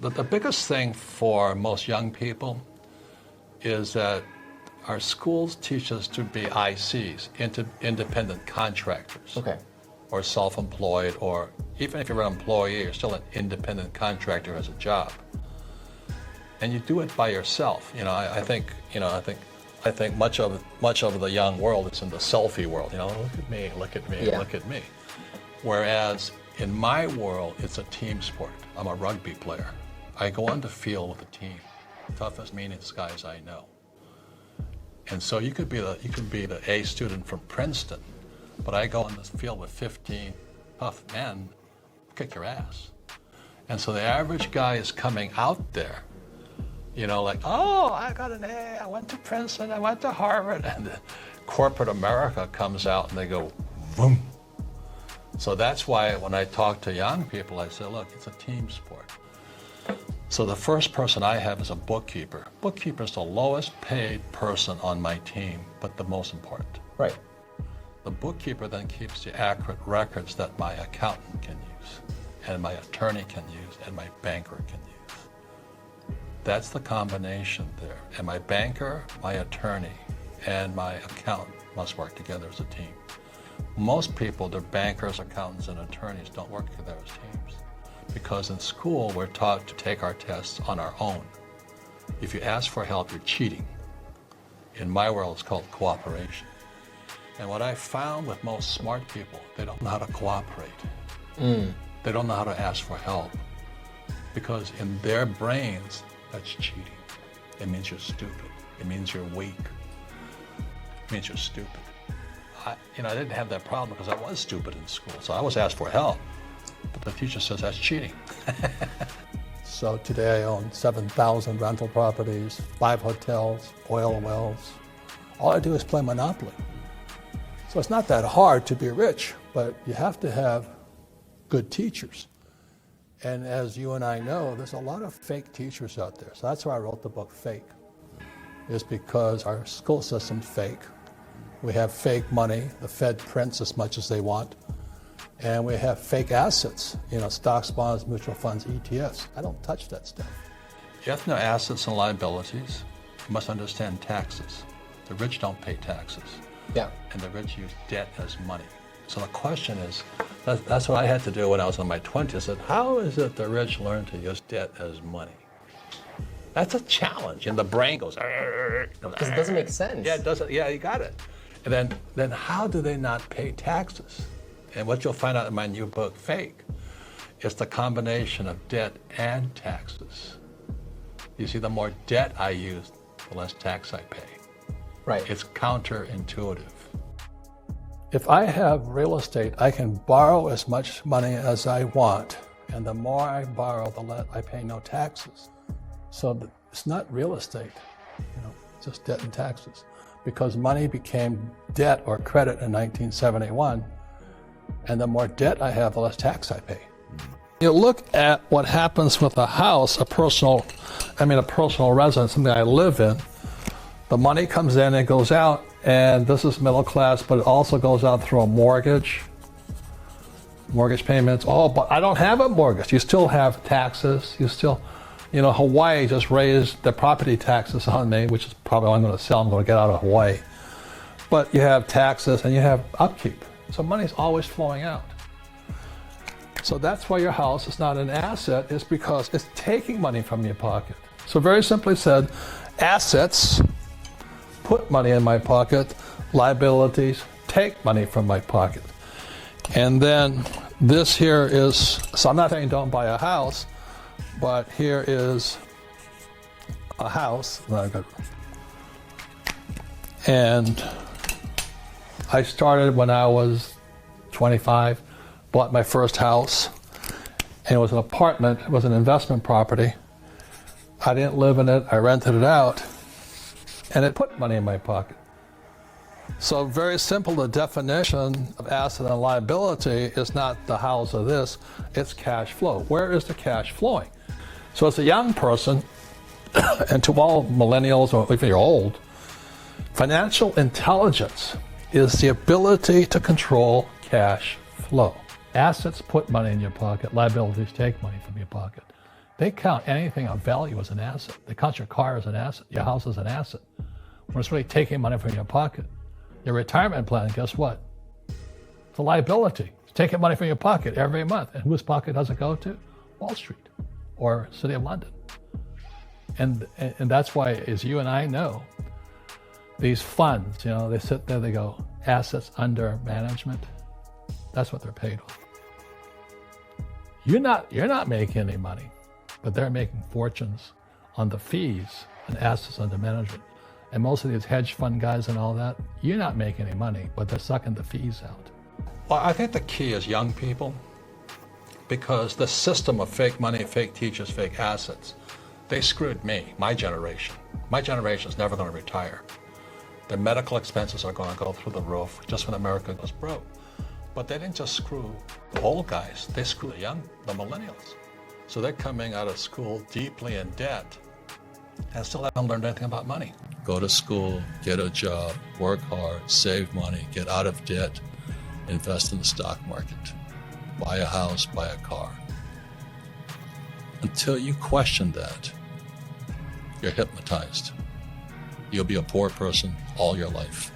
The biggest thing for most young people is that our schools teach us to be ICs, independent contractors. Okay. Or self-employed, or even if you're an employee, you're still an independent contractor as a job. And you do it by yourself. I think much of the young world is in the selfie world. Look at me, look at me, look at me. Whereas in my world, it's a team sport. I'm a rugby player. I go on the field with a team, toughest, meanest guys I know. And so you could be the A student from Princeton, but I go on the field with 15 tough men, kick your ass. And so the average guy is coming out there, like, oh, I got an A, I went to Princeton, I went to Harvard, and corporate America comes out and they go, boom. So that's why when I talk to young people, I say, look, it's a team sport. So the first person I have is a bookkeeper. Bookkeeper is the lowest paid person on my team, but the most important. Right. The bookkeeper then keeps the accurate records that my accountant can use, and my attorney can use, and my banker can use. That's the combination there. And my banker, my attorney, and my accountant must work together as a team. Most people, they're bankers, accountants, and attorneys, don't work together as teams. Because in school, we're taught to take our tests on our own. If you ask for help, you're cheating. In my world, it's called cooperation. And what I found with most smart people, they don't know how to cooperate. They don't know how to ask for help. Because in their brains, that's cheating. It means you're stupid. It means you're weak. It means you're stupid. I didn't have that problem because I was stupid in school, so I was asked for help. But the teacher says that's cheating. So today I own 7,000 rental properties, 5 hotels, oil wells. All I do is play Monopoly. So it's not that hard to be rich, but you have to have good teachers. And as you and I know, there's a lot of fake teachers out there. So that's why I wrote the book Fake, is because our school system's fake. We have fake money. The Fed prints as much as they want. And we have fake assets, stocks, bonds, mutual funds, ETFs. I don't touch that stuff. You have to know assets and liabilities. You must understand taxes. The rich don't pay taxes. Yeah. And the rich use debt as money. So the question is, that's what I had to do when I was in my 20s. I said, how is it the rich learn to use debt as money? That's a challenge. And the brain goes, because it doesn't make sense. Yeah, it doesn't. Yeah, you got it. And then how do they not pay taxes? And what you'll find out in my new book, Fake, is the combination of debt and taxes. You see, the more debt I use, the less tax I pay. Right. It's counterintuitive. If I have real estate, I can borrow as much money as I want. And the more I borrow, the less I pay no taxes. So it's not real estate, it's just debt and taxes. Because money became debt or credit in 1971. And the more debt I have, the less tax I pay. You look at what happens with a house, a personal residence, something I live in. The money comes in and goes out, and this is middle class, but it also goes out through a mortgage payments. Oh, but I don't have a mortgage. You still have taxes. You still, Hawaii just raised the property taxes on me, which is probably what I'm going to sell. I'm going to get out of Hawaii. But you have taxes and you have upkeep. So money's always flowing out. So that's why your house is not an asset, is because it's taking money from your pocket. So very simply said, assets put money in my pocket, liabilities take money from my pocket. And then this here is, so I'm not saying don't buy a house, but here is a house. And I started when I was 25, bought my first house, and it was an apartment, it was an investment property. I didn't live in it, I rented it out, and it put money in my pocket. So very simple, the definition of asset and liability is not the hows of this, it's cash flow. Where is the cash flowing? So as a young person, and to all millennials, or if you're old, financial intelligence is the ability to control cash flow. Assets put money in your pocket, liabilities take money from your pocket. They count anything of value as an asset. They count your car as an asset, your house as an asset. When it's really taking money from your pocket. Your retirement plan, guess what? It's a liability. It's taking money from your pocket every month. And whose pocket does it go to? Wall Street or City of London. And that's why, as you and I know, these funds, they sit there, they go, assets under management. That's what they're paid on. You're not making any money, but they're making fortunes on the fees and assets under management. And most of these hedge fund guys and all that, you're not making any money, but they're sucking the fees out. Well, I think the key is young people, because the system of fake money, fake teachers, fake assets, they screwed me, my generation. My generation is never going to retire. Their medical expenses are going to go through the roof just when America goes broke. But they didn't just screw the old guys, they screwed the millennials. So they're coming out of school deeply in debt and still haven't learned anything about money. Go to school, get a job, work hard, save money, get out of debt, invest in the stock market, buy a house, buy a car. Until you question that, you're hypnotized. You'll be a poor person all your life.